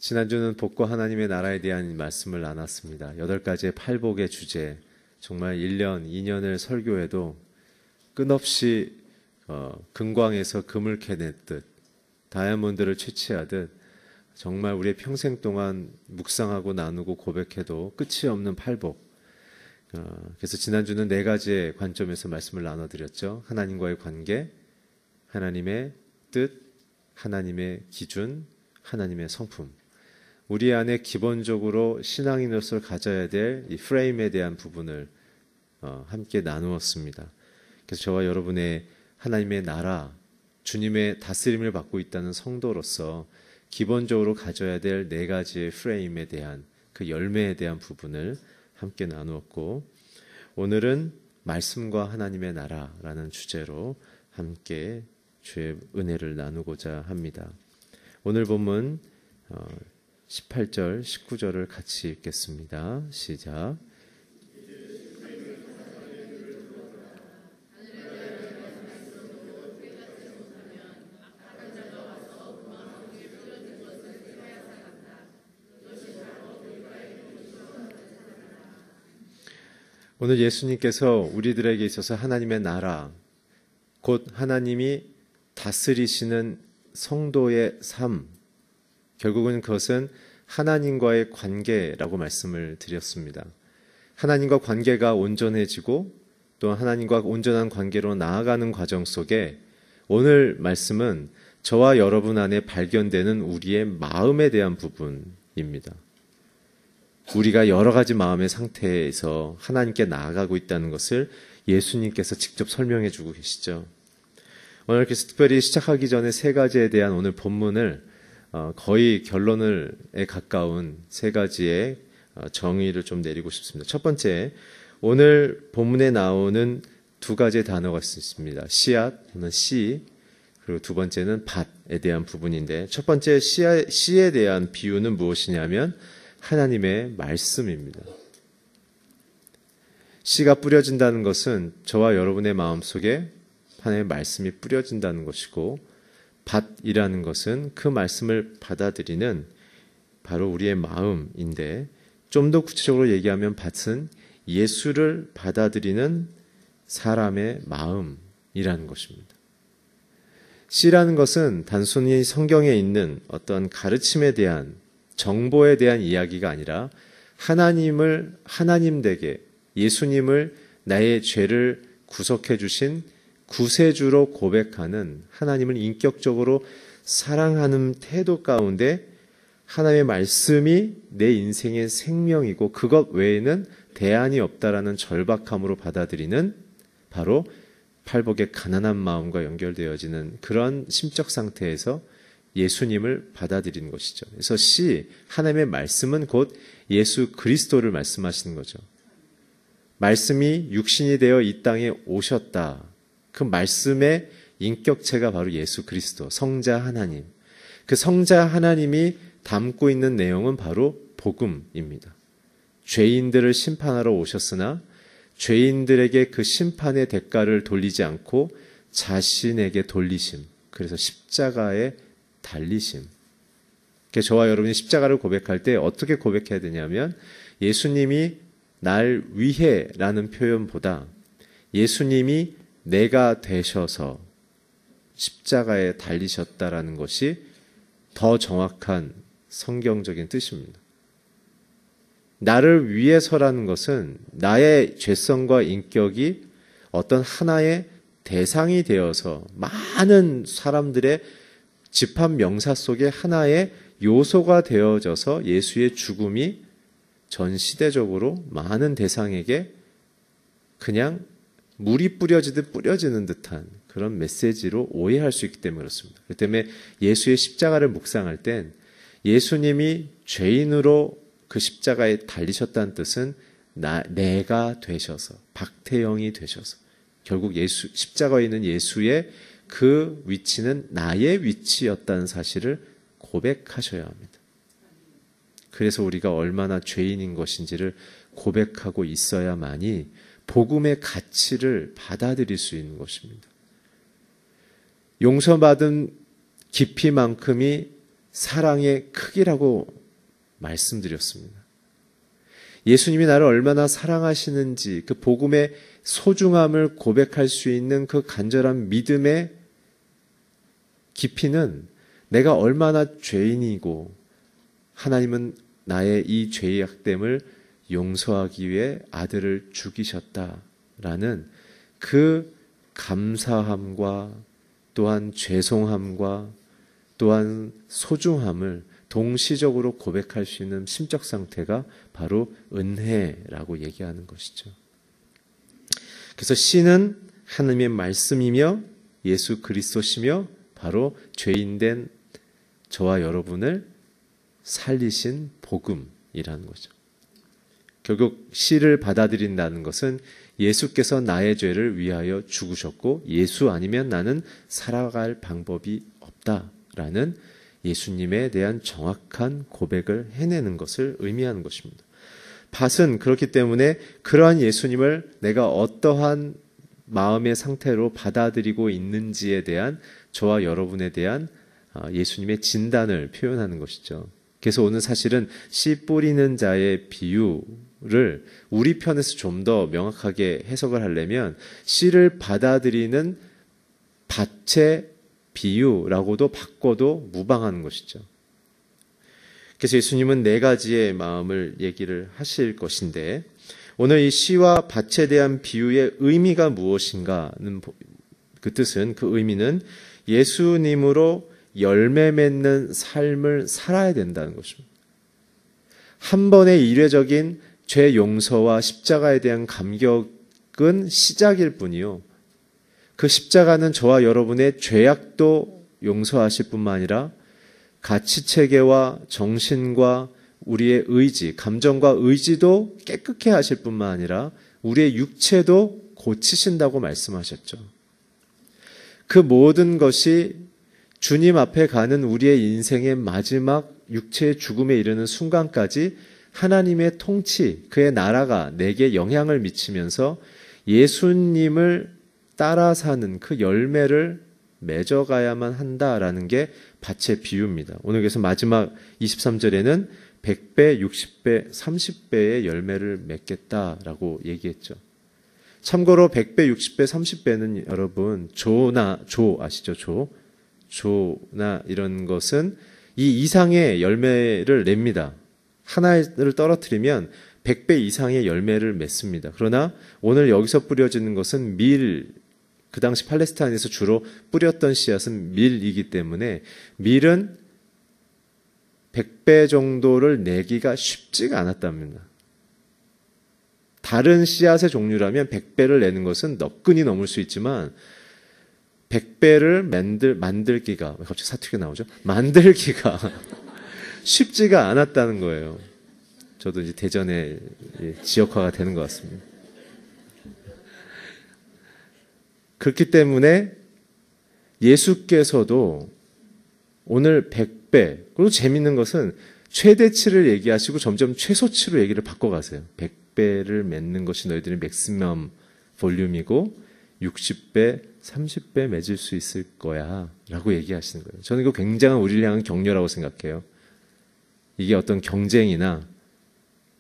지난주는 복과 하나님의 나라에 대한 말씀을 나눴습니다. 8가지의 팔복의 주제, 정말 1년, 2년을 설교해도 끝없이 금광에서 금을 캐냈듯 다이아몬드를 채취하듯 정말 우리의 평생 동안 묵상하고 나누고 고백해도 끝이 없는 팔복. 그래서 지난주는 4가지의 관점에서 말씀을 나눠드렸죠. 하나님과의 관계, 하나님의 뜻, 하나님의 기준, 하나님의 성품. 우리 안에 기본적으로 신앙인으로서 가져야 될 이 프레임에 대한 부분을 함께 나누었습니다. 그래서 저와 여러분의 하나님의 나라, 주님의 다스림을 받고 있다는 성도로서 기본적으로 가져야 될 4가지의 프레임에 대한 그 열매에 대한 부분을 함께 나누었고, 오늘은 말씀과 하나님의 나라라는 주제로 함께 주의 은혜를 나누고자 합니다. 오늘 본문 18절, 19절을 같이 읽겠습니다. 시작. 오늘 예수님께서 우리들에게 있어서 하나님의 나라, 곧 하나님이 다스리시는 성도의 삶, 결국은 그것은 하나님과의 관계라고 말씀을 드렸습니다. 하나님과 관계가 온전해지고 또 하나님과 온전한 관계로 나아가는 과정 속에 오늘 말씀은 저와 여러분 안에 발견되는 우리의 마음에 대한 부분입니다. 우리가 여러 가지 마음의 상태에서 하나님께 나아가고 있다는 것을 예수님께서 직접 설명해 주고 계시죠. 오늘 그래서 특별히 시작하기 전에 3가지에 대한 오늘 본문을 거의 결론에 가까운 3가지의 정의를 좀 내리고 싶습니다. 첫 번째, 오늘 본문에 나오는 2가지의 단어가 있습니다. 씨앗, 또는 씨, 그리고 2번째는 밭에 대한 부분인데, 첫 번째 씨에 대한 비유는 무엇이냐면 하나님의 말씀입니다. 씨가 뿌려진다는 것은 저와 여러분의 마음속에 하나님의 말씀이 뿌려진다는 것이고, 밭이라는 것은 그 말씀을 받아들이는 바로 우리의 마음인데, 좀 더 구체적으로 얘기하면 밭은 예수를 받아들이는 사람의 마음이라는 것입니다. 씨라는 것은 단순히 성경에 있는 어떤 가르침에 대한, 정보에 대한 이야기가 아니라 하나님 되게 예수님을 나의 죄를 구속해 주신 구세주로 고백하는, 하나님을 인격적으로 사랑하는 태도 가운데 하나님의 말씀이 내 인생의 생명이고 그것 외에는 대안이 없다라는 절박함으로 받아들이는, 바로 팔복의 가난한 마음과 연결되어지는 그런 심적 상태에서 예수님을 받아들이는 것이죠. 그래서 하나님의 말씀은 곧 예수 그리스도를 말씀하시는 거죠. 말씀이 육신이 되어 이 땅에 오셨다. 그 말씀의 인격체가 바로 예수 그리스도, 성자 하나님. 그 성자 하나님이 담고 있는 내용은 바로 복음입니다. 죄인들을 심판하러 오셨으나 죄인들에게 그 심판의 대가를 돌리지 않고 자신에게 돌리심. 그래서 십자가에 달리심. 저와 여러분이 십자가를 고백할 때 어떻게 고백해야 되냐면, 예수님이 날 위해 라는 표현보다 예수님이 내가 되셔서 십자가에 달리셨다라는 것이 더 정확한 성경적인 뜻입니다. 나를 위해서라는 것은 나의 죄성과 인격이 어떤 하나의 대상이 되어서 많은 사람들의 집합 명사 속에 하나의 요소가 되어져서 예수의 죽음이 전 시대적으로 많은 대상에게 그냥 물이 뿌려지듯 뿌려지는 듯한 그런 메시지로 오해할 수 있기 때문에 그렇습니다. 그렇기 때문에 예수의 십자가를 묵상할 땐 예수님이 죄인으로 그 십자가에 달리셨다는 뜻은 내가 되셔서, 박태영이 되셔서, 결국 십자가에 있는 예수의 그 위치는 나의 위치였다는 사실을 고백하셔야 합니다. 그래서 우리가 얼마나 죄인인 것인지를 고백하고 있어야만이 복음의 가치를 받아들일 수 있는 것입니다. 용서받은 깊이만큼이 사랑의 크기라고 말씀드렸습니다. 예수님이 나를 얼마나 사랑하시는지 그 복음의 소중함을 고백할 수 있는 그 간절한 믿음의 깊이는 내가 얼마나 죄인이고 하나님은 나의 이 죄악됨을 용서하기 위해 아들을 죽이셨다라는 그 감사함과 또한 죄송함과 또한 소중함을 동시적으로 고백할 수 있는 심적 상태가 바로 은혜라고 얘기하는 것이죠. 그래서 씨는 하나님의 말씀이며 예수 그리스도시며 바로 죄인된 저와 여러분을 살리신 복음이라는 거죠. 결국 씨를 받아들인다는 것은 예수께서 나의 죄를 위하여 죽으셨고 예수 아니면 나는 살아갈 방법이 없다라는 예수님에 대한 정확한 고백을 해내는 것을 의미하는 것입니다. 밭은 그렇기 때문에 그러한 예수님을 내가 어떠한 마음의 상태로 받아들이고 있는지에 대한 저와 여러분에 대한 예수님의 진단을 표현하는 것이죠. 그래서 오늘 사실은 씨 뿌리는 자의 비유를 우리 편에서 좀 더 명확하게 해석을 하려면 씨를 받아들이는 밭의 비유라고도 바꿔도 무방한 것이죠. 그래서 예수님은 네 가지의 마음을 얘기를 하실 것인데 오늘 이 씨와 밭에 대한 비유의 의미가 무엇인가는 그 뜻은 그 의미는 예수님으로 열매 맺는 삶을 살아야 된다는 것입니다. 한 번의 일회적인 죄 용서와 십자가에 대한 감격은 시작일 뿐이요. 그 십자가는 저와 여러분의 죄악도 용서하실 뿐만 아니라 가치체계와 정신과 우리의 의지, 감정과 의지도 깨끗게 하실 뿐만 아니라 우리의 육체도 고치신다고 말씀하셨죠. 그 모든 것이 주님 앞에 가는 우리의 인생의 마지막 육체의 죽음에 이르는 순간까지 하나님의 통치, 그의 나라가 내게 영향을 미치면서 예수님을 따라 사는 그 열매를 맺어가야만 한다라는 게 밭의 비유입니다. 오늘 그래서 마지막 23절에는 100배, 60배, 30배의 열매를 맺겠다라고 얘기했죠. 참고로 100배, 60배, 30배는 여러분 조 아시죠? 조나 이런 것은 이 이상의 열매를 냅니다. 하나를 떨어뜨리면 100배 이상의 열매를 맺습니다. 그러나 오늘 여기서 뿌려지는 것은 그 당시 팔레스타인에서 주로 뿌렸던 씨앗은 밀이기 때문에 밀은 100배 정도를 내기가 쉽지가 않았답니다. 다른 씨앗의 종류라면 100배를 내는 것은 너끈히 넘을 수 있지만 100배를 만들기가 갑자기 사투리가 나오죠? 만들기가 쉽지가 않았다는 거예요. 저도 이제 대전에 지역화가 되는 것 같습니다. 그렇기 때문에 예수께서도 오늘 100배, 그리고 재밌는 것은 최대치를 얘기하시고 점점 최소치로 얘기를 바꿔가세요. 100배를 맺는 것이 너희들의 맥시멈 볼륨이고 60배, 30배 맺을 수 있을 거야 라고 얘기하시는 거예요. 저는 이거 굉장한 우리를 향한 격려라고 생각해요. 이게 어떤 경쟁이나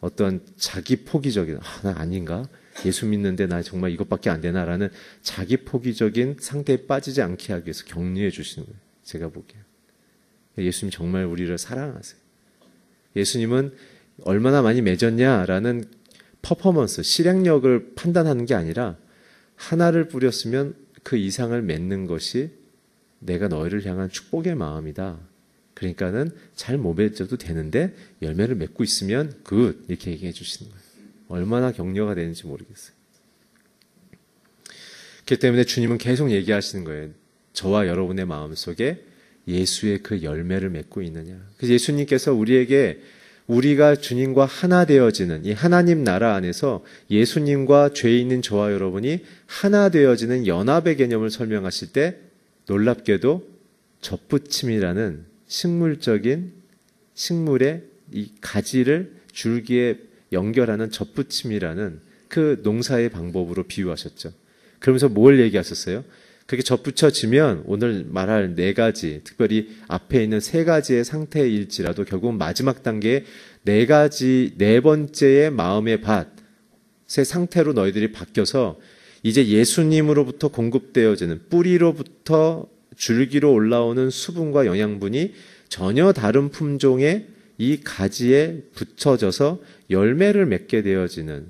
어떤 자기 포기적인 나 아닌가? 예수 믿는데 나 정말 이것밖에 안 되나라는 자기 포기적인 상태에 빠지지 않게 하기 위해서 격려해 주시는 거예요. 제가 보기에. 예수님 정말 우리를 사랑하세요. 예수님은 얼마나 많이 맺었냐라는 퍼포먼스, 실행력을 판단하는 게 아니라 하나를 뿌렸으면 그 이상을 맺는 것이 내가 너희를 향한 축복의 마음이다. 그러니까는 잘 못 맺어도 되는데 열매를 맺고 있으면 굿 이렇게 얘기해 주시는 거예요. 얼마나 격려가 되는지 모르겠어요. 그렇기 때문에 주님은 계속 얘기하시는 거예요. 저와 여러분의 마음속에 예수의 그 열매를 맺고 있느냐. 그래서 예수님께서 우리에게 우리가 주님과 하나 되어지는 이 하나님 나라 안에서 예수님과 죄 있는 저와 여러분이 하나 되어지는 연합의 개념을 설명하실 때 놀랍게도 접붙임이라는 식물적인 식물의 이 가지를 줄기에 연결하는 접붙임이라는 그 농사의 방법으로 비유하셨죠. 그러면서 뭘 얘기하셨어요? 그렇게 접붙여지면 오늘 말할 네 가지, 특별히 앞에 있는 세 가지의 상태일지라도 결국 마지막 단계에 네 번째의 마음의 밭의 상태로 너희들이 바뀌어서 이제 예수님으로부터 공급되어지는 뿌리로부터 줄기로 올라오는 수분과 영양분이 전혀 다른 품종의 이 가지에 붙여져서 열매를 맺게 되어지는,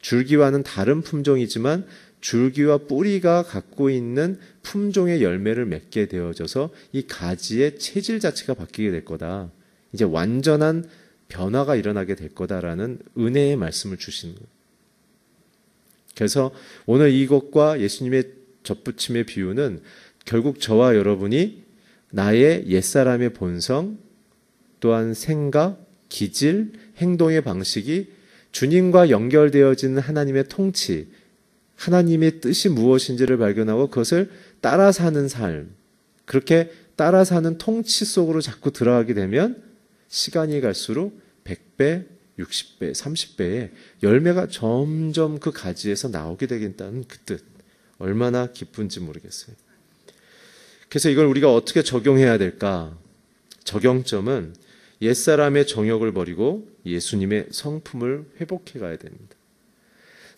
줄기와는 다른 품종이지만 줄기와 뿌리가 갖고 있는 품종의 열매를 맺게 되어져서 이 가지의 체질 자체가 바뀌게 될 거다. 이제 완전한 변화가 일어나게 될 거다라는 은혜의 말씀을 주시는 거예요. 그래서 오늘 이것과 예수님의 접붙임의 비유는 결국 저와 여러분이 나의 옛사람의 본성, 또한 생각, 기질, 행동의 방식이 주님과 연결되어지는 하나님의 통치, 하나님의 뜻이 무엇인지를 발견하고 그것을 따라 사는 삶, 그렇게 따라 사는 통치 속으로 자꾸 들어가게 되면 시간이 갈수록 100배, 60배, 30배의 열매가 점점 그 가지에서 나오게 되겠다는 그 뜻. 얼마나 기쁜지 모르겠어요. 그래서 이걸 우리가 어떻게 적용해야 될까? 적용점은 옛사람의 정욕을 버리고 예수님의 성품을 회복해 가야 됩니다.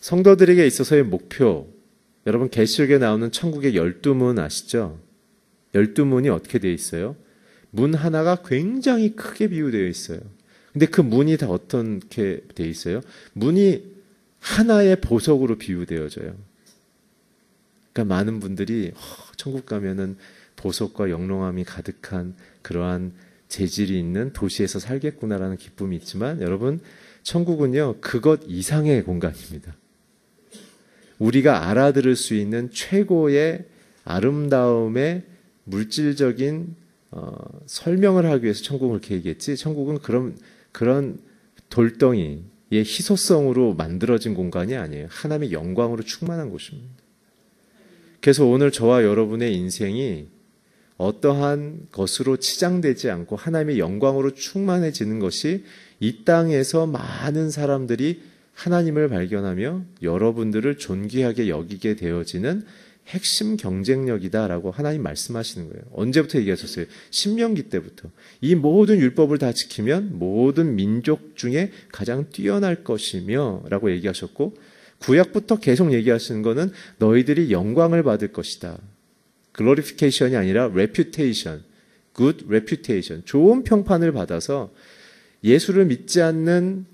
성도들에게 있어서의 목표, 여러분 계시록에 나오는 천국의 12문 아시죠? 12문이 어떻게 되어 있어요? 문 하나가 굉장히 크게 비유되어 있어요. 근데 그 문이 다 어떻게 되어 있어요? 문이 하나의 보석으로 비유되어져요. 그러니까 많은 분들이 천국 가면은 보석과 영롱함이 가득한 그러한 재질이 있는 도시에서 살겠구나라는 기쁨이 있지만 여러분, 천국은요 그것 이상의 공간입니다. 우리가 알아들을 수 있는 최고의 아름다움의 물질적인 설명을 하기 위해서 천국을 그렇게 얘기했지, 천국은 그런 돌덩이의 희소성으로 만들어진 공간이 아니에요. 하나님의 영광으로 충만한 곳입니다. 그래서 오늘 저와 여러분의 인생이 어떠한 것으로 치장되지 않고 하나님의 영광으로 충만해지는 것이 이 땅에서 많은 사람들이 하나님을 발견하며 여러분들을 존귀하게 여기게 되어지는 핵심 경쟁력이다라고 하나님 말씀하시는 거예요. 언제부터 얘기하셨어요? 신명기 때부터. 이 모든 율법을 다 지키면 모든 민족 중에 가장 뛰어날 것이며 라고 얘기하셨고, 구약부터 계속 얘기하시는 거는 너희들이 영광을 받을 것이다. 글로리피케이션이 아니라 레퓨테이션, 굿 레퓨테이션, 좋은 평판을 받아서 예수를 믿지 않는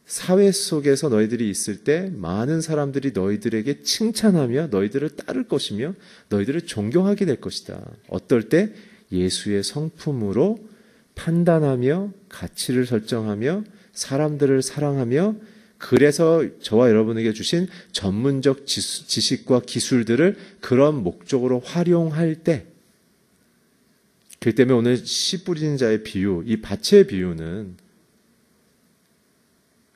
사회 속에서 너희들이 있을 때 많은 사람들이 너희들에게 칭찬하며 너희들을 따를 것이며 너희들을 존경하게 될 것이다. 어떨 때? 예수의 성품으로 판단하며 가치를 설정하며 사람들을 사랑하며, 그래서 저와 여러분에게 주신 전문적 지식과 기술들을 그런 목적으로 활용할 때, 그렇기 때문에 오늘 씨 뿌리는 자의 비유, 이 밭의 비유는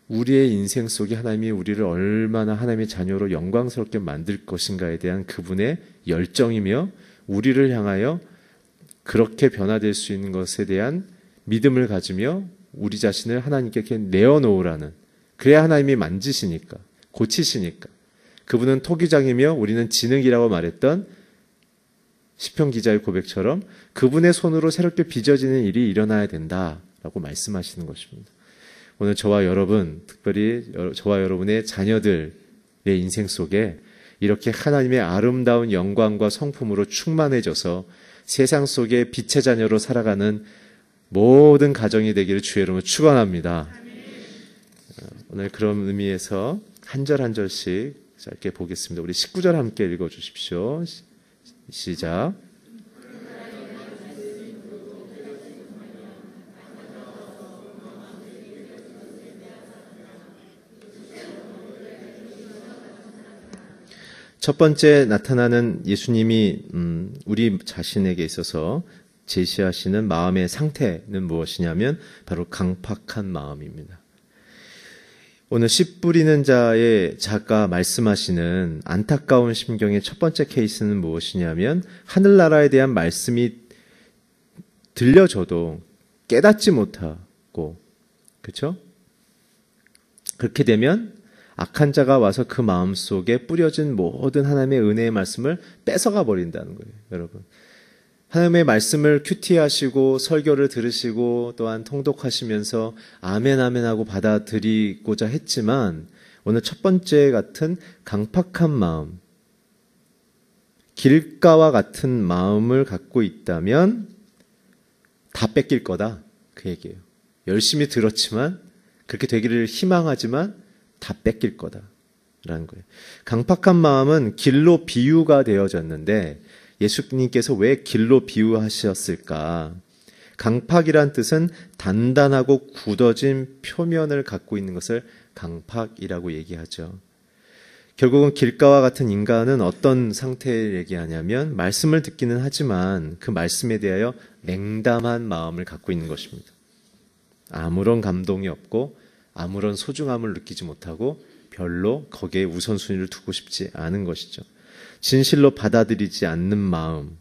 우리의 인생 속에 하나님이 우리를 얼마나 하나님의 자녀로 영광스럽게 만들 것인가에 대한 그분의 열정이며, 우리를 향하여 그렇게 변화될 수 있는 것에 대한 믿음을 가지며 우리 자신을 하나님께 이렇게 내어놓으라는, 그래야 하나님이 만지시니까, 고치시니까. 그분은 토기장이며 우리는 진흙이라고 말했던 시편 기자의 고백처럼 그분의 손으로 새롭게 빚어지는 일이 일어나야 된다라고 말씀하시는 것입니다. 오늘 저와 여러분, 특별히 저와 여러분의 자녀들의 인생 속에 이렇게 하나님의 아름다운 영광과 성품으로 충만해져서 세상 속에 빛의 자녀로 살아가는 모든 가정이 되기를 주의 이름으로 축원합니다. 오늘 그런 의미에서 한 절 한 절씩 짧게 보겠습니다. 우리 19절 함께 읽어주십시오. 시작. 첫 번째 나타나는 예수님이 우리 자신에게 있어서 제시하시는 마음의 상태는 무엇이냐면 바로 강팍한 마음입니다. 오늘 씨 뿌리는 자의 작가 말씀하시는 안타까운 심경의 첫 번째 케이스는 무엇이냐면, 하늘나라에 대한 말씀이 들려줘도 깨닫지 못하고, 그렇죠? 그렇게 되면 악한 자가 와서 그 마음 속에 뿌려진 모든 하나님의 은혜의 말씀을 뺏어가 버린다는 거예요, 여러분. 하나님의 말씀을 큐티하시고 설교를 들으시고 또한 통독하시면서 아멘 아멘 하고 받아들이고자 했지만 오늘 첫 번째 같은 강팍한 마음, 길가와 같은 마음을 갖고 있다면 다 뺏길 거다, 그 얘기예요. 열심히 들었지만 그렇게 되기를 희망하지만 다 뺏길 거다라는 거예요. 강팍한 마음은 길로 비유가 되어졌는데 예수님께서 왜 길로 비유하셨을까? 강팍이란 뜻은 단단하고 굳어진 표면을 갖고 있는 것을 강팍이라고 얘기하죠. 결국은 길가와 같은 인간은 어떤 상태를 얘기하냐면 말씀을 듣기는 하지만 그 말씀에 대하여 냉담한 마음을 갖고 있는 것입니다. 아무런 감동이 없고 아무런 소중함을 느끼지 못하고 별로 거기에 우선순위를 두고 싶지 않은 것이죠. 진실로 받아들이지 않는 마음,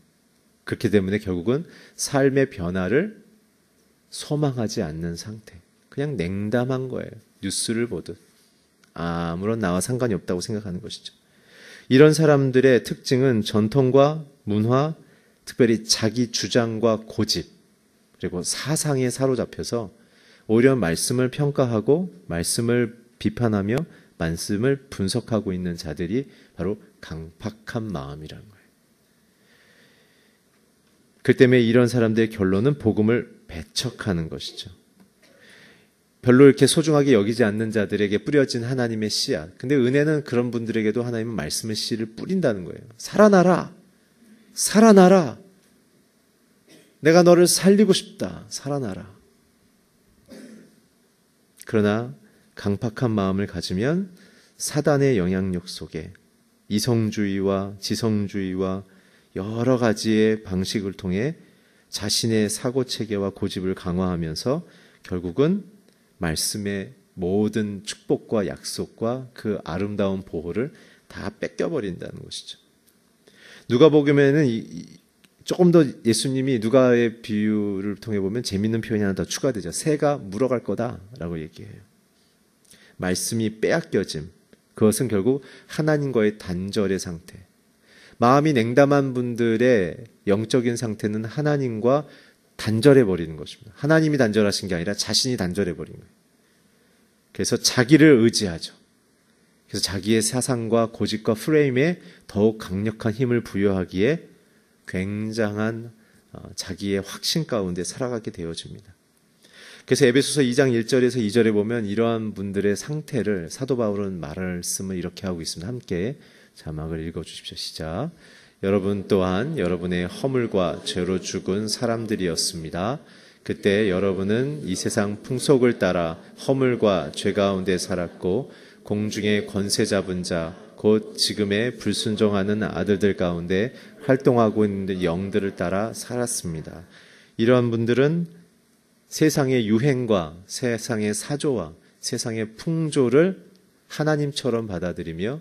그렇기 때문에 결국은 삶의 변화를 소망하지 않는 상태, 그냥 냉담한 거예요. 뉴스를 보듯 아무런 나와 상관이 없다고 생각하는 것이죠. 이런 사람들의 특징은 전통과 문화, 특별히 자기 주장과 고집, 그리고 사상에 사로잡혀서 오히려 말씀을 평가하고 말씀을 비판하며 말씀을 분석하고 있는 자들이 바로 강팍한 마음이라는 거예요. 그 때문에 이런 사람들의 결론은 복음을 배척하는 것이죠. 별로 이렇게 소중하게 여기지 않는 자들에게 뿌려진 하나님의 씨앗. 근데 은혜는 그런 분들에게도 하나님은 말씀의 씨를 뿌린다는 거예요. 살아나라. 살아나라. 내가 너를 살리고 싶다. 살아나라. 그러나 강팍한 마음을 가지면 사단의 영향력 속에 이성주의와 지성주의와 여러 가지의 방식을 통해 자신의 사고체계와 고집을 강화하면서 결국은 말씀의 모든 축복과 약속과 그 아름다운 보호를 다 뺏겨버린다는 것이죠. 누가복음에는 조금 더 예수님이 누가의 비유를 통해 보면 재밌는 표현이 하나 더 추가되죠. 새가 물어갈 거다라고 얘기해요. 말씀이 빼앗겨짐, 그것은 결국 하나님과의 단절의 상태. 마음이 냉담한 분들의 영적인 상태는 하나님과 단절해버리는 것입니다. 하나님이 단절하신 게 아니라 자신이 단절해버린 거예요. 그래서 자기를 의지하죠. 그래서 자기의 사상과 고집과 프레임에 더욱 강력한 힘을 부여하기에 굉장한 자기의 확신 가운데 살아가게 되어집니다. 그래서 에베소서 2장 1절에서 2절에 보면 이러한 분들의 상태를 사도 바울은 말씀을 이렇게 하고 있습니다. 함께 자막을 읽어주십시오. 시작. 여러분 또한 여러분의 허물과 죄로 죽은 사람들이었습니다. 그때 여러분은 이 세상 풍속을 따라 허물과 죄 가운데 살았고 공중의 권세 잡은 자, 곧 지금의 불순종하는 아들들 가운데 활동하고 있는 영들을 따라 살았습니다. 이러한 분들은 세상의 유행과 세상의 사조와 세상의 풍조를 하나님처럼 받아들이며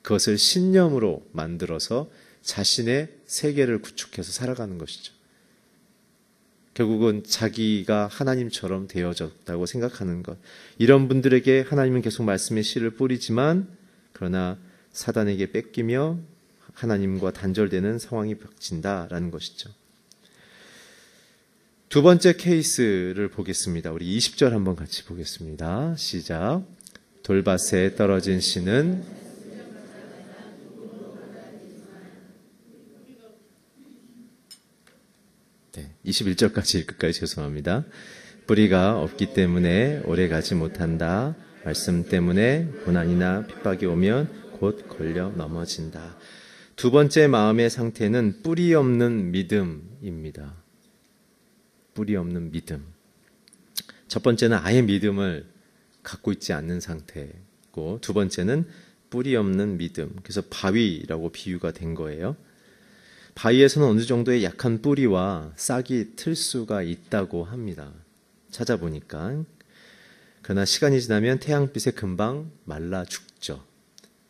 그것을 신념으로 만들어서 자신의 세계를 구축해서 살아가는 것이죠. 결국은 자기가 하나님처럼 되어졌다고 생각하는 것. 이런 분들에게 하나님은 계속 말씀의 씨를 뿌리지만 그러나 사단에게 뺏기며 하나님과 단절되는 상황이 닥친다라는 것이죠. 두 번째 케이스를 보겠습니다. 우리 20절 한번 같이 보겠습니다. 시작. 돌밭에 떨어진 씨는 네, 21절까지 읽을까요? 죄송합니다. 뿌리가 없기 때문에 오래가지 못한다. 말씀 때문에 고난이나 핍박이 오면 곧 걸려 넘어진다. 두 번째 마음의 상태는 뿌리 없는 믿음입니다. 뿌리 없는 믿음. 첫 번째는 아예 믿음을 갖고 있지 않는 상태고 두 번째는 뿌리 없는 믿음. 그래서 바위라고 비유가 된 거예요. 바위에서는 어느 정도의 약한 뿌리와 싹이 틀 수가 있다고 합니다. 찾아보니까. 그러나 시간이 지나면 태양빛에 금방 말라 죽죠.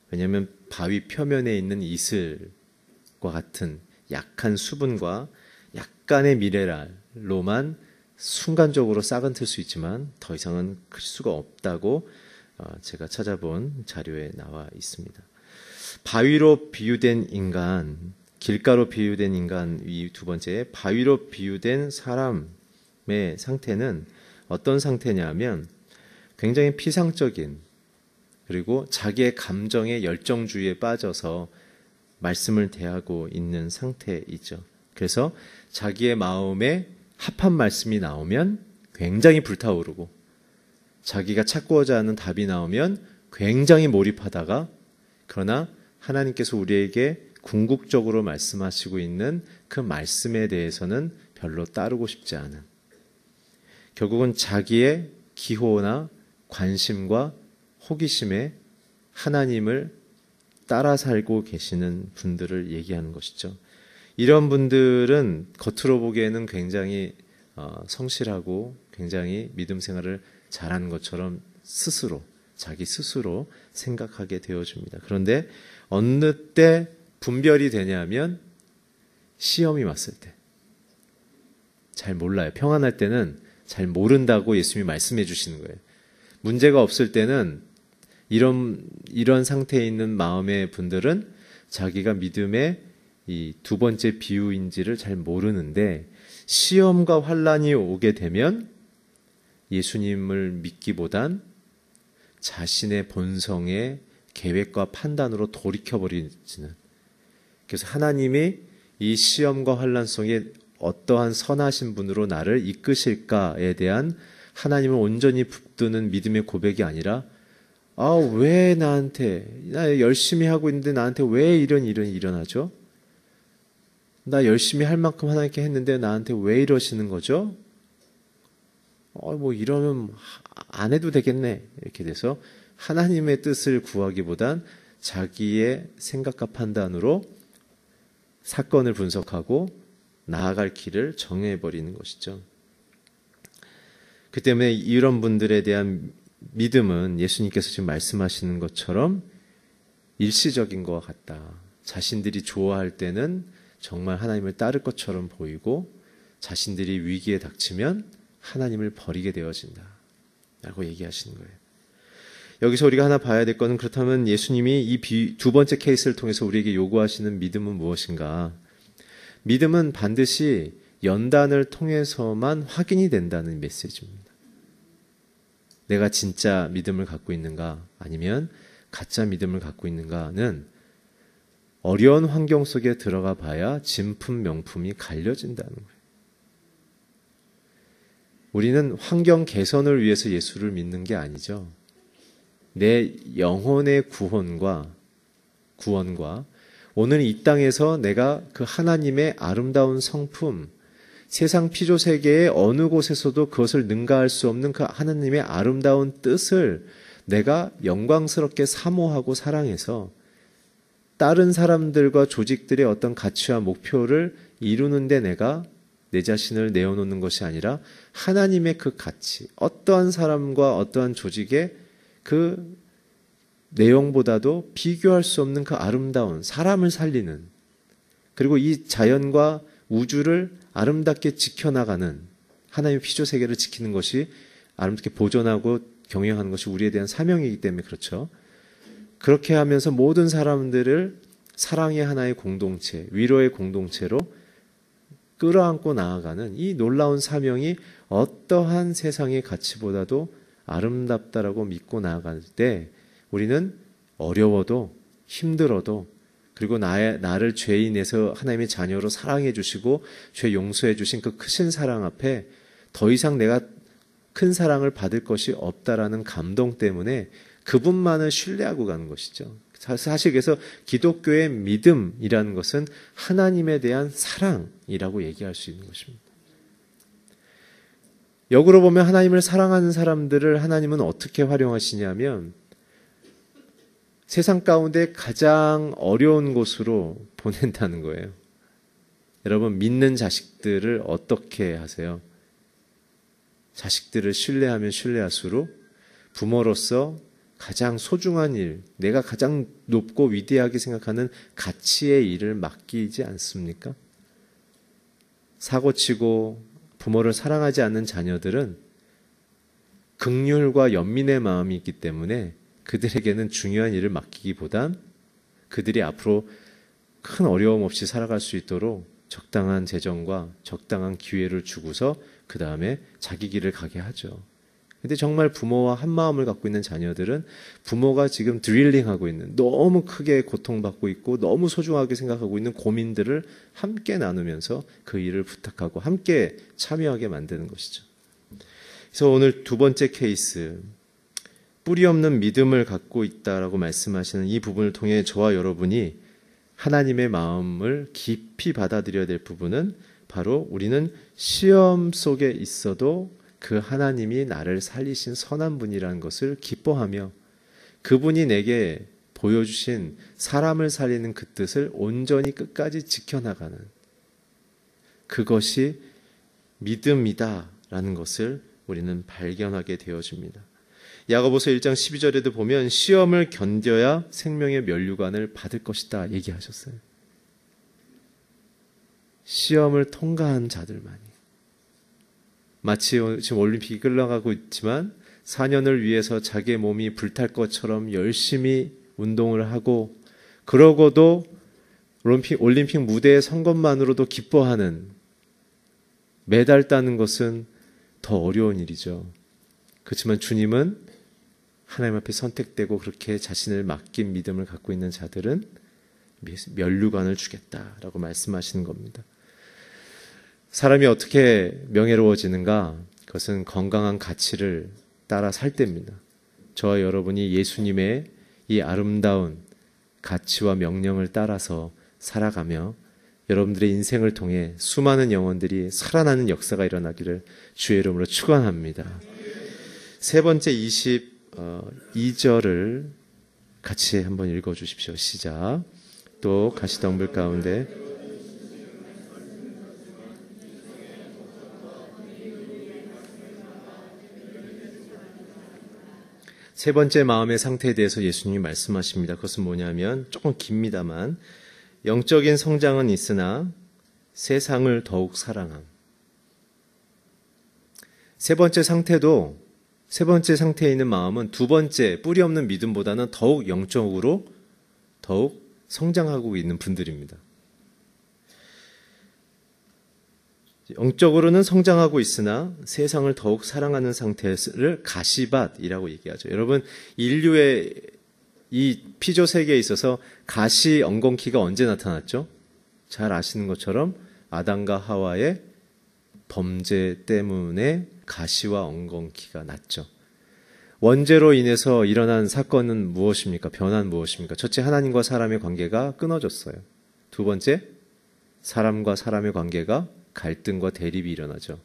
왜냐하면 바위 표면에 있는 이슬과 같은 약한 수분과 약간의 미네랄로만 순간적으로 싹은 틀 수 있지만 더 이상은 클 수가 없다고 제가 찾아본 자료에 나와 있습니다. 바위로 비유된 인간, 길가로 비유된 인간, 이 두 번째, 바위로 비유된 사람의 상태는 어떤 상태냐면 굉장히 피상적인, 그리고 자기의 감정의 열정주의에 빠져서 말씀을 대하고 있는 상태이죠. 그래서 자기의 마음에 합한 말씀이 나오면 굉장히 불타오르고, 자기가 찾고자 하는 답이 나오면 굉장히 몰입하다가, 그러나 하나님께서 우리에게 궁극적으로 말씀하시고 있는 그 말씀에 대해서는 별로 따르고 싶지 않은, 결국은 자기의 기호나 관심과 호기심에 하나님을 따라 살고 계시는 분들을 얘기하는 것이죠. 이런 분들은 겉으로 보기에는 굉장히 성실하고 굉장히 믿음 생활을 잘하는 것처럼 자기 스스로 생각하게 되어집니다. 그런데 어느 때 분별이 되냐면 시험이 왔을 때. 잘 몰라요. 평안할 때는 잘 모른다고 예수님이 말씀해 주시는 거예요. 문제가 없을 때는 이런 상태에 있는 마음의 분들은 자기가 믿음의 이 두 번째 비유인지를 잘 모르는데, 시험과 환란이 오게 되면 예수님을 믿기보단 자신의 본성의 계획과 판단으로 돌이켜버리는, 그래서 하나님이 이 시험과 환란 속에 어떠한 선하신 분으로 나를 이끄실까에 대한 하나님을 온전히 붙드는 믿음의 고백이 아니라, 왜 나 열심히 하고 있는데 나한테 왜 이런 일이 일어나죠? 나 열심히 할 만큼 하나님께 했는데 나한테 왜 이러시는 거죠? 이러면 안 해도 되겠네. 이렇게 돼서 하나님의 뜻을 구하기보단 자기의 생각과 판단으로 사건을 분석하고 나아갈 길을 정해버리는 것이죠. 그 때문에 이런 분들에 대한 믿음은 예수님께서 지금 말씀하시는 것처럼 일시적인 것 같다. 자신들이 좋아할 때는 정말 하나님을 따를 것처럼 보이고, 자신들이 위기에 닥치면 하나님을 버리게 되어진다 라고 얘기하시는 거예요. 여기서 우리가 하나 봐야 될 것은, 그렇다면 예수님이 이 두 번째 케이스를 통해서 우리에게 요구하시는 믿음은 무엇인가? 믿음은 반드시 연단을 통해서만 확인이 된다는 메시지입니다. 내가 진짜 믿음을 갖고 있는가, 아니면 가짜 믿음을 갖고 있는가는 어려운 환경 속에 들어가 봐야 진품 명품이 갈려진다는 거예요. 우리는 환경 개선을 위해서 예수를 믿는 게 아니죠. 내 영혼의 구원과 오늘 이 땅에서 내가 그 하나님의 아름다운 성품, 세상 피조 세계의 어느 곳에서도 그것을 능가할 수 없는 그 하나님의 아름다운 뜻을 내가 영광스럽게 사모하고 사랑해서 다른 사람들과 조직들의 어떤 가치와 목표를 이루는데 내가 내 자신을 내어놓는 것이 아니라, 하나님의 그 가치, 어떠한 사람과 어떠한 조직의 그 내용보다도 비교할 수 없는 그 아름다운 사람을 살리는, 그리고 이 자연과 우주를 아름답게 지켜나가는, 하나님의 피조세계를 지키는 것이, 아름답게 보존하고 경영하는 것이 우리에 대한 사명이기 때문에 그렇죠. 그렇게 하면서 모든 사람들을 사랑의 하나의 공동체, 위로의 공동체로 끌어안고 나아가는 이 놀라운 사명이 어떠한 세상의 가치보다도 아름답다라고 믿고 나아갈 때, 우리는 어려워도 힘들어도, 그리고 나를 죄인에서 하나님의 자녀로 사랑해 주시고 죄 용서해 주신 그 크신 사랑 앞에 더 이상 내가 큰 사랑을 받을 것이 없다라는 감동 때문에 그분만을 신뢰하고 가는 것이죠. 사실 그래서 기독교의 믿음이라는 것은 하나님에 대한 사랑이라고 얘기할 수 있는 것입니다. 역으로 보면 하나님을 사랑하는 사람들을 하나님은 어떻게 활용하시냐면, 세상 가운데 가장 어려운 곳으로 보낸다는 거예요. 여러분, 믿는 자식들을 어떻게 하세요? 자식들을 신뢰하면 신뢰할수록 부모로서 가장 소중한 일, 내가 가장 높고 위대하게 생각하는 가치의 일을 맡기지 않습니까? 사고치고 부모를 사랑하지 않는 자녀들은 긍휼과 연민의 마음이 있기 때문에 그들에게는 중요한 일을 맡기기보단 그들이 앞으로 큰 어려움 없이 살아갈 수 있도록 적당한 재정과 적당한 기회를 주고서 그 다음에 자기 길을 가게 하죠. 근데 정말 부모와 한 마음을 갖고 있는 자녀들은 부모가 지금 드릴링하고 있는, 너무 크게 고통받고 있고 너무 소중하게 생각하고 있는 고민들을 함께 나누면서 그 일을 부탁하고 함께 참여하게 만드는 것이죠. 그래서 오늘 두 번째 케이스, 뿌리 없는 믿음을 갖고 있다라고 말씀하시는 이 부분을 통해 저와 여러분이 하나님의 마음을 깊이 받아들여야 될 부분은 바로 우리는 시험 속에 있어도 그 하나님이 나를 살리신 선한 분이라는 것을 기뻐하며 그분이 내게 보여주신 사람을 살리는 그 뜻을 온전히 끝까지 지켜나가는 그것이 믿음이다라는 것을 우리는 발견하게 되어집니다. 야고보서 1장 12절에도 보면 시험을 견뎌야 생명의 면류관을 받을 것이다 얘기하셨어요. 시험을 통과한 자들만이. 마치 지금 올림픽이 끌어가고 있지만 4년을 위해서 자기의 몸이 불탈 것처럼 열심히 운동을 하고 그러고도 올림픽 무대에 선 것만으로도 기뻐하는, 메달 따는 것은 더 어려운 일이죠. 그렇지만 주님은 하나님 앞에 선택되고 그렇게 자신을 맡긴 믿음을 갖고 있는 자들은 면류관을 주겠다라고 말씀하시는 겁니다. 사람이 어떻게 명예로워지는가? 그것은 건강한 가치를 따라 살 때입니다. 저와 여러분이 예수님의 이 아름다운 가치와 명령을 따라서 살아가며 여러분들의 인생을 통해 수많은 영혼들이 살아나는 역사가 일어나기를 주의 이름으로 축원합니다. 세 번째 22절을 같이 한번 읽어주십시오. 시작. 또 가시덤불 가운데 세 번째 마음의 상태에 대해서 예수님이 말씀하십니다. 그것은 뭐냐면 조금 깁니다만 영적인 성장은 있으나 세상을 더욱 사랑함. 세 번째 상태에 있는 마음은 두 번째 뿌리 없는 믿음보다는 더욱 영적으로 더욱 성장하고 있는 분들입니다. 영적으로는 성장하고 있으나 세상을 더욱 사랑하는 상태를 가시밭이라고 얘기하죠. 여러분, 인류의 이 피조 세계에 있어서 가시 엉겅퀴가 언제 나타났죠? 잘 아시는 것처럼 아담과 하와의 범죄 때문에 가시와 엉겅퀴가 났죠. 원죄로 인해서 일어난 사건은 무엇입니까? 변화는 무엇입니까? 첫째, 하나님과 사람의 관계가 끊어졌어요. 두 번째, 사람과 사람의 관계가 갈등과 대립이 일어나죠.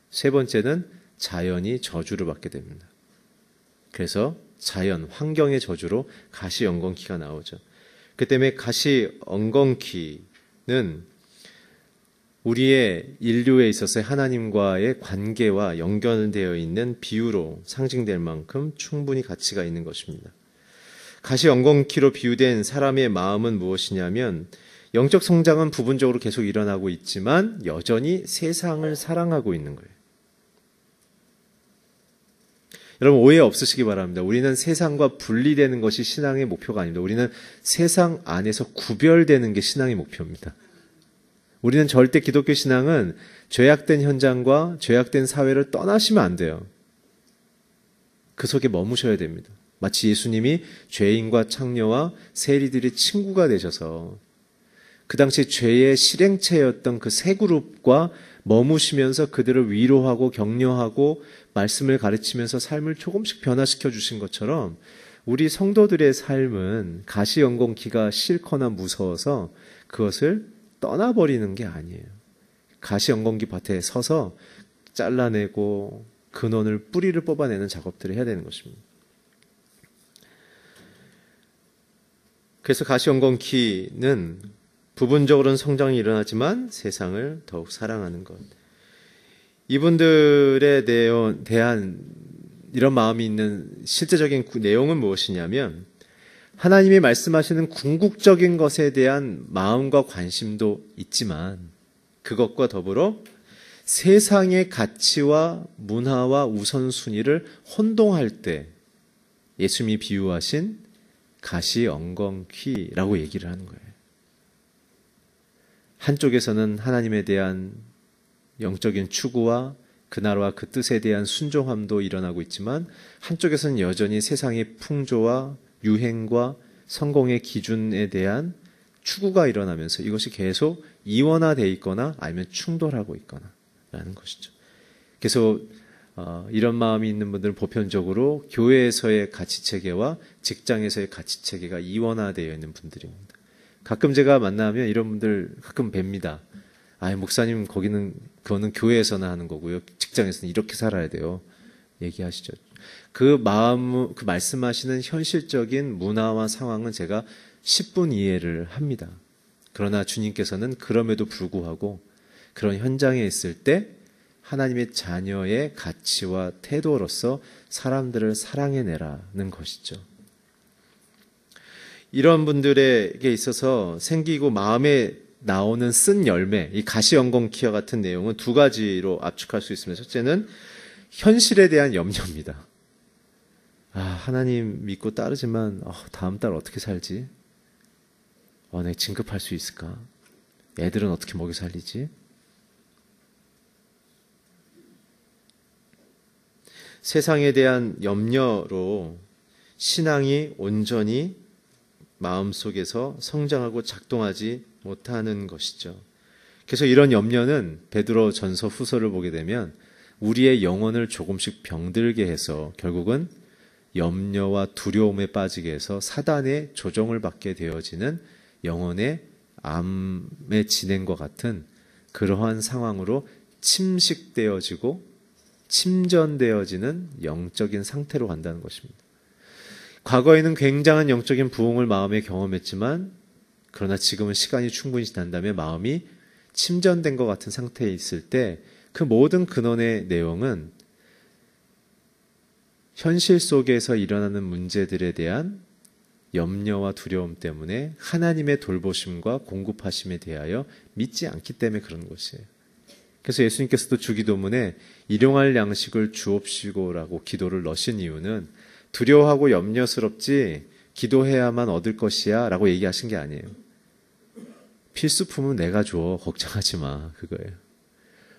세 번째는 자연이 저주를 받게 됩니다. 그래서 자연, 환경의 저주로 가시 엉겅퀴가 나오죠. 그 때문에 가시 엉겅퀴는 우리의 인류에 있어서의 하나님과의 관계와 연결되어 있는 비유로 상징될 만큼 충분히 가치가 있는 것입니다. 가시 엉겅퀴로 비유된 사람의 마음은 무엇이냐면 영적 성장은 부분적으로 계속 일어나고 있지만 여전히 세상을 사랑하고 있는 거예요. 여러분, 오해 없으시기 바랍니다. 우리는 세상과 분리되는 것이 신앙의 목표가 아닙니다. 우리는 세상 안에서 구별되는 게 신앙의 목표입니다. 우리는 절대 기독교 신앙은 죄악된 현장과 죄악된 사회를 떠나시면 안 돼요. 그 속에 머무셔야 됩니다. 마치 예수님이 죄인과 창녀와 세리들의 친구가 되셔서 그 당시 죄의 실행체였던 그 세 그룹과 머무시면서 그들을 위로하고 격려하고 말씀을 가르치면서 삶을 조금씩 변화시켜 주신 것처럼 우리 성도들의 삶은 가시 엉겅퀴가 싫거나 무서워서 그것을 떠나버리는 게 아니에요. 가시 엉겅퀴 밭에 서서 잘라내고 근원을, 뿌리를 뽑아내는 작업들을 해야 되는 것입니다. 그래서 가시 엉겅퀴는 부분적으로는 성장이 일어나지만 세상을 더욱 사랑하는 것. 이분들에 대한 이런 마음이 있는 실제적인 내용은 무엇이냐면 하나님이 말씀하시는 궁극적인 것에 대한 마음과 관심도 있지만 그것과 더불어 세상의 가치와 문화와 우선순위를 혼동할 때 예수님이 비유하신 가시엉겅퀴라고 얘기를 하는 거예요. 한쪽에서는 하나님에 대한 영적인 추구와 그 나라와 그 뜻에 대한 순종함도 일어나고 있지만 한쪽에서는 여전히 세상의 풍조와 유행과 성공의 기준에 대한 추구가 일어나면서 이것이 계속 이원화되어 있거나 아니면 충돌하고 있거나 라는 것이죠. 그래서 이런 마음이 있는 분들은 보편적으로 교회에서의 가치체계와 직장에서의 가치체계가 이원화되어 있는 분들입니다. 가끔 제가 만나면 이런 분들 가끔 뵙니다. 목사님 그거는 교회에서나 하는 거고요. 직장에서는 이렇게 살아야 돼요. 얘기하시죠. 그 말씀하시는 현실적인 문화와 상황은 제가 10분 이해를 합니다. 그러나 주님께서는 그럼에도 불구하고 그런 현장에 있을 때 하나님의 자녀의 가치와 태도로서 사람들을 사랑해내라는 것이죠. 이런 분들에게 있어서 생기고 마음에 나오는 쓴 열매, 이 가시엉겅퀴와 같은 내용은 두 가지로 압축할 수 있습니다. 첫째는 현실에 대한 염려입니다. 하나님 믿고 따르지만 다음 달 어떻게 살지? 내가 진급할 수 있을까? 애들은 어떻게 먹여 살리지? 세상에 대한 염려로 신앙이 온전히 마음속에서 성장하고 작동하지 못하는 것이죠. 그래서 이런 염려는 베드로 전서 후서를 보게 되면 우리의 영혼을 조금씩 병들게 해서 결국은 염려와 두려움에 빠지게 해서 사단의 조종을 받게 되어지는 영혼의 암의 진행과 같은 그러한 상황으로 침식되어지고 침전되어지는 영적인 상태로 간다는 것입니다. 과거에는 굉장한 영적인 부흥을 마음에 경험했지만 그러나 지금은 시간이 충분히 지난 다음에 마음이 침전된 것 같은 상태에 있을 때 그 모든 근원의 내용은 현실 속에서 일어나는 문제들에 대한 염려와 두려움 때문에 하나님의 돌보심과 공급하심에 대하여 믿지 않기 때문에 그런 것이에요. 그래서 예수님께서도 주기도문에 일용할 양식을 주옵시고라고 기도를 넣으신 이유는 두려워하고 염려스럽지 기도해야만 얻을 것이야 라고 얘기하신 게 아니에요. 필수품은 내가 줘. 걱정하지 마. 그거예요.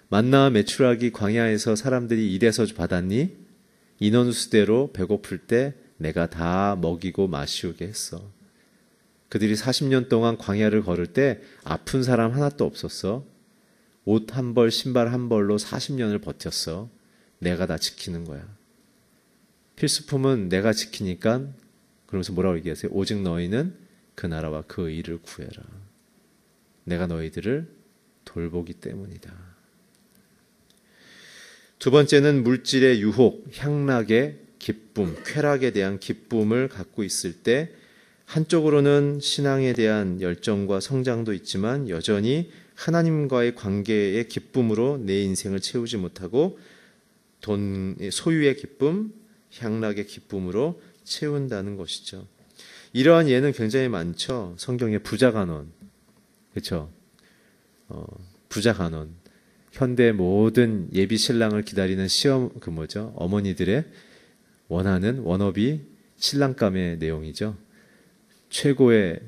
만나와 메추라기 광야에서 사람들이 일해서 받았니? 인원수대로 배고플 때 내가 다 먹이고 마시우게 했어. 그들이 40년 동안 광야를 걸을 때 아픈 사람 하나도 없었어. 옷 한 벌, 신발 한 벌로 40년을 버텼어. 내가 다 지키는 거야. 필수품은 내가 지키니까 그러면서 뭐라고 얘기하세요? 오직 너희는 그 나라와 그 의를 구해라. 내가 너희들을 돌보기 때문이다. 두 번째는 물질의 유혹, 향락의 기쁨, 쾌락에 대한 기쁨을 갖고 있을 때 한쪽으로는 신앙에 대한 열정과 성장도 있지만 여전히 하나님과의 관계의 기쁨으로 내 인생을 채우지 못하고 소유의 기쁨, 향락의 기쁨으로 채운다는 것이죠. 이러한 예는 굉장히 많죠. 성경의 부자간원, 그렇죠? 부자간원. 현대 모든 예비 신랑을 기다리는 어머니들의 원하는 워너비 신랑감의 내용이죠. 최고의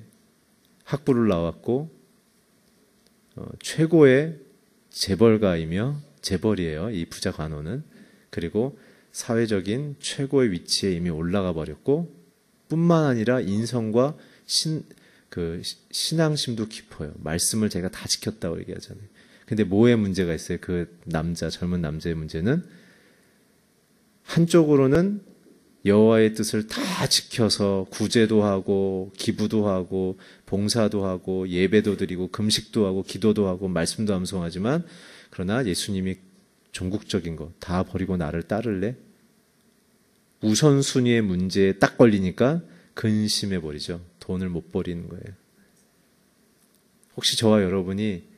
학부를 나왔고 최고의 재벌가이며 재벌이에요. 이 부자 간호는. 그리고 사회적인 최고의 위치에 이미 올라가 버렸고 뿐만 아니라 인성과 신앙심도 깊어요. 말씀을 제가 다 지켰다고 얘기하잖아요. 근데 뭐의 문제가 있어요? 젊은 남자의 문제는 한쪽으로는 여호와의 뜻을 다 지켜서 구제도 하고 기부도 하고 봉사도 하고 예배도 드리고 금식도 하고 기도도 하고 말씀도 암송하지만 그러나 예수님이 종국적인 거 다 버리고 나를 따를래? 우선순위의 문제에 딱 걸리니까 근심해 버리죠. 돈을 못 버리는 거예요. 혹시 저와 여러분이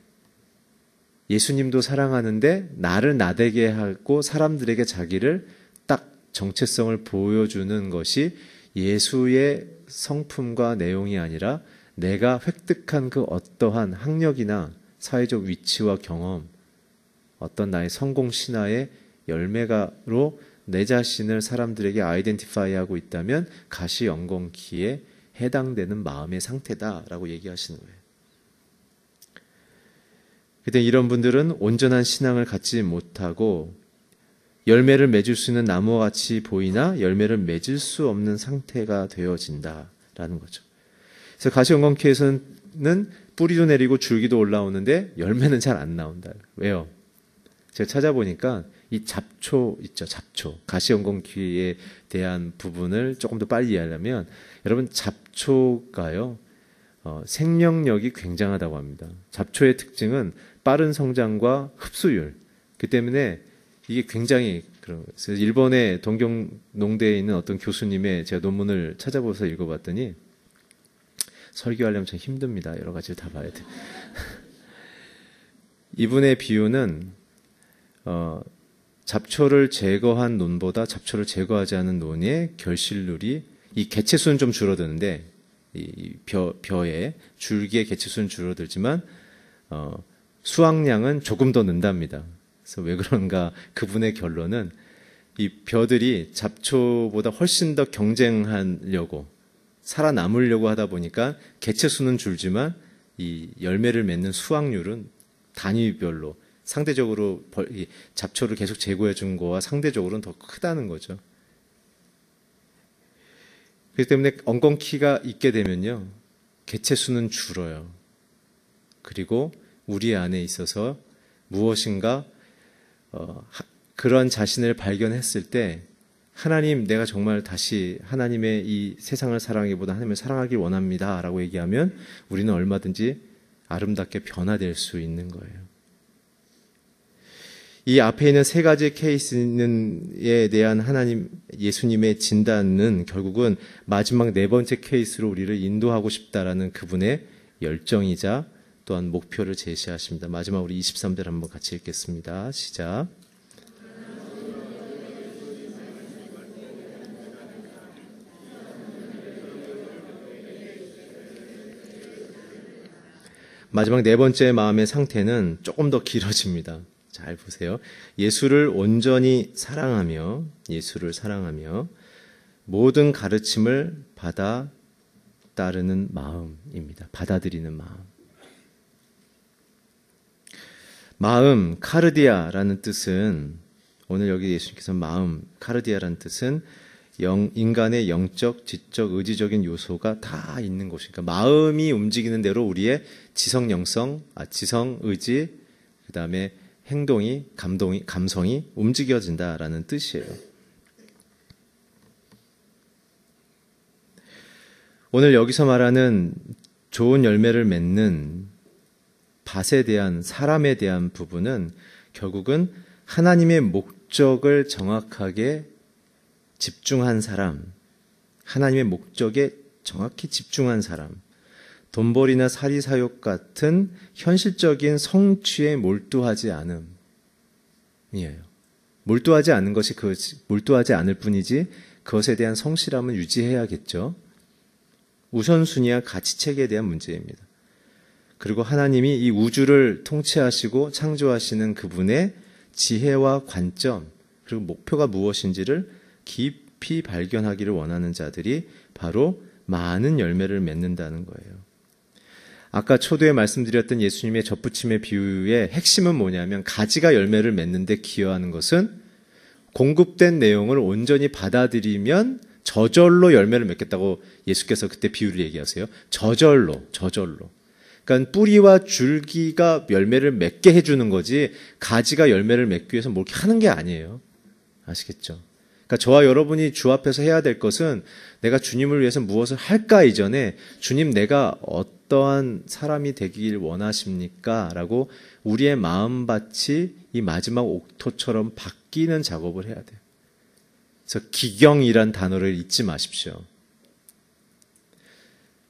예수님도 사랑하는데 나를 나대게 하고 사람들에게 자기를 딱 정체성을 보여주는 것이 예수의 성품과 내용이 아니라 내가 획득한 그 어떠한 학력이나 사회적 위치와 경험 어떤 나의 성공 신화의 열매가로 내 자신을 사람들에게 아이덴티파이하고 있다면 가시연공키에 해당되는 마음의 상태다라고 얘기하시는 거예요. 그때 이런 분들은 온전한 신앙을 갖지 못하고 열매를 맺을 수 있는 나무와 같이 보이나 열매를 맺을 수 없는 상태가 되어진다라는 거죠. 그래서 가시연공키에서는 뿌리도 내리고 줄기도 올라오는데 열매는 잘 안 나온다. 왜요? 제가 찾아보니까 이 잡초 있죠, 잡초. 가시연공키에 대한 부분을 조금 더 빨리 이해하려면 여러분 잡초가요, 생명력이 굉장하다고 합니다. 잡초의 특징은 빠른 성장과 흡수율. 그 때문에 이게 굉장히 그런 거예요. 그래서 일본의 동경농대에 있는 어떤 교수님의 제가 논문을 찾아보서 읽어봤더니 설교하려면 참 힘듭니다. 여러 가지를 다 봐야 돼요. 이분의 비유는 잡초를 제거한 논보다 잡초를 제거하지 않은 논의 결실률이 이 개체수는 좀 줄어드는데 이 벼의 줄기의 개체수는 줄어들지만 수확량은 조금 더 는답니다. 그래서 왜 그런가? 그분의 결론은 이 벼들이 잡초보다 훨씬 더 경쟁하려고 살아남으려고 하다 보니까 개체수는 줄지만 이 열매를 맺는 수확률은 단위별로 상대적으로 잡초를 계속 제거해 준 거와 상대적으로는 더 크다는 거죠. 그렇기 때문에 엉겅퀴가 있게 되면요, 개체수는 줄어요. 그리고 우리 안에 있어서 무엇인가 그런 자신을 발견했을 때 하나님, 내가 정말 다시 하나님의 이 세상을 사랑하기보다 하나님을 사랑하길 원합니다 라고 얘기하면 우리는 얼마든지 아름답게 변화될 수 있는 거예요. 이 앞에 있는 세 가지 케이스에 대한 예수님의 진단은 결국은 마지막 네 번째 케이스로 우리를 인도하고 싶다라는 그분의 열정이자 또한 목표를 제시하십니다. 마지막 우리 23절 한번 같이 읽겠습니다. 시작. 마지막 네 번째 마음의 상태는 조금 더 길어집니다. 잘 보세요. 예수를 온전히 사랑하며 모든 가르침을 받아 따르는 마음입니다. 받아들이는 마음. 마음, 카르디아라는 뜻은, 오늘 여기 예수님께서 마음, 카르디아라는 뜻은 인간의 영적, 지적, 의지적인 요소가 다 있는 곳이니까 마음이 움직이는 대로 우리의 지성, 의지, 그 다음에 행동이, 감성이 움직여진다라는 뜻이에요. 오늘 여기서 말하는 좋은 열매를 맺는 밭에 대한, 사람에 대한 부분은 결국은 하나님의 목적을 정확하게 집중한 사람, 하나님의 목적에 정확히 집중한 사람, 돈벌이나 사리사욕 같은 현실적인 성취에 몰두하지 않음이에요. 몰두하지 않은 것이 몰두하지 않을 뿐이지 그것에 대한 성실함은 유지해야겠죠. 우선순위와 가치체계에 대한 문제입니다. 그리고 하나님이 이 우주를 통치하시고 창조하시는 그분의 지혜와 관점, 그리고 목표가 무엇인지를 깊이 발견하기를 원하는 자들이 바로 많은 열매를 맺는다는 거예요. 아까 초두에 말씀드렸던 예수님의 젖붙임의 비유의 핵심은 뭐냐면 가지가 열매를 맺는데 기여하는 것은 공급된 내용을 온전히 받아들이면 저절로 열매를 맺겠다고 예수께서 그때 비유를 얘기하세요. 저절로. 그러니까 뿌리와 줄기가 열매를 맺게 해주는 거지 가지가 열매를 맺기 위해서 뭘 이렇게 하는 게 아니에요. 아시겠죠? 그러니까 저와 여러분이 주 앞에서 해야 될 것은 내가 주님을 위해서 무엇을 할까 이전에 주님, 내가 어떠한 사람이 되길 원하십니까? 라고 우리의 마음밭이 이 마지막 옥토처럼 바뀌는 작업을 해야 돼요. 그래서 기경이란 단어를 잊지 마십시오.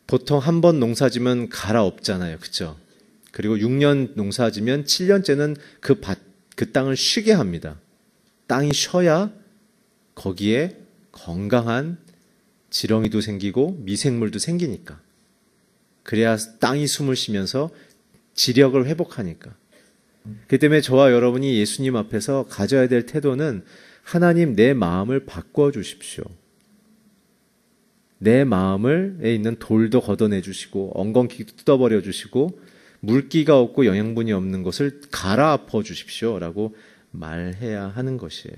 보통 한 번 농사지면 갈아엎잖아요. 그렇죠? 그리고 6년 농사지면 7년째는 그 땅을 쉬게 합니다. 땅이 쉬어야 거기에 건강한 지렁이도 생기고 미생물도 생기니까. 그래야 땅이 숨을 쉬면서 지력을 회복하니까. 그 때문에 저와 여러분이 예수님 앞에서 가져야 될 태도는 하나님 내 마음을 바꿔 주십시오. 내 마음에 있는 돌도 걷어내 주시고 엉겅퀴도 뜯어버려 주시고 물기가 없고 영양분이 없는 것을 갈아엎어 주십시오 라고 말해야 하는 것이에요.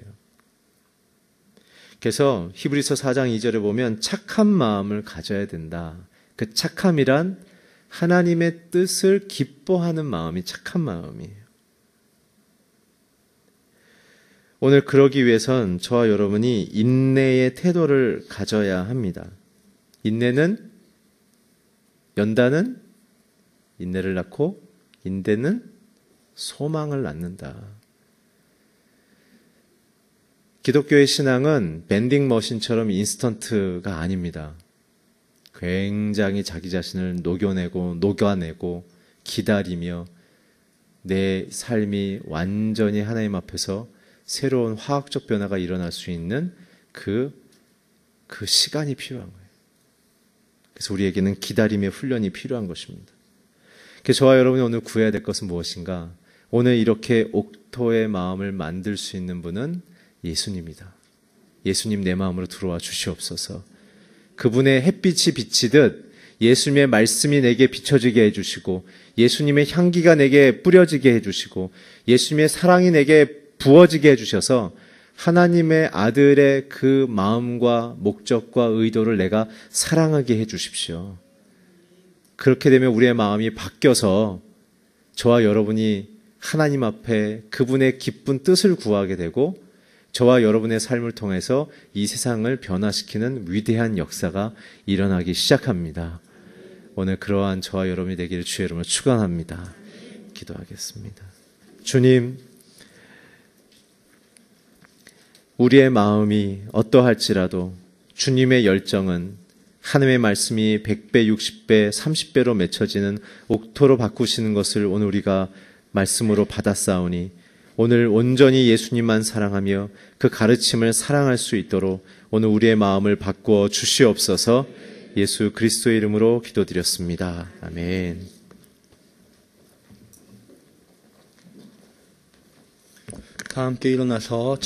그래서 히브리서 4장 2절에 보면 착한 마음을 가져야 된다. 그 착함이란 하나님의 뜻을 기뻐하는 마음이 착한 마음이에요. 오늘 그러기 위해선 저와 여러분이 인내의 태도를 가져야 합니다. 인내는 연단은 인내를 낳고 인대는 소망을 낳는다. 기독교의 신앙은 밴딩 머신처럼 인스턴트가 아닙니다. 굉장히 자기 자신을 녹여내고 기다리며 내 삶이 완전히 하나님 앞에서 새로운 화학적 변화가 일어날 수 있는 그 시간이 필요한 거예요. 그래서 우리에게는 기다림의 훈련이 필요한 것입니다. 그래서 저와 여러분이 오늘 구해야 될 것은 무엇인가? 오늘 이렇게 옥토의 마음을 만들 수 있는 분은 예수님이다. 예수님 내 마음으로 들어와 주시옵소서. 그분의 햇빛이 비치듯 예수님의 말씀이 내게 비춰지게 해주시고 예수님의 향기가 내게 뿌려지게 해주시고 예수님의 사랑이 내게 부어지게 해주셔서 하나님의 아들의 그 마음과 목적과 의도를 내가 사랑하게 해주십시오. 그렇게 되면 우리의 마음이 바뀌어서 저와 여러분이 하나님 앞에 그분의 기쁜 뜻을 구하게 되고 저와 여러분의 삶을 통해서 이 세상을 변화시키는 위대한 역사가 일어나기 시작합니다. 오늘 그러한 저와 여러분이 되기를 주의 이름으로 축원합니다. 기도하겠습니다. 주님, 우리의 마음이 어떠할지라도 주님의 열정은 하나님의 말씀이 100배, 60배, 30배로 맺혀지는 옥토로 바꾸시는 것을 오늘 우리가 말씀으로 받았사오니 오늘 온전히 예수님만 사랑하며 그 가르침을 사랑할 수 있도록 오늘 우리의 마음을 바꾸어 주시옵소서. 예수 그리스도의 이름으로 기도드렸습니다. 아멘. 다 함께 일어나서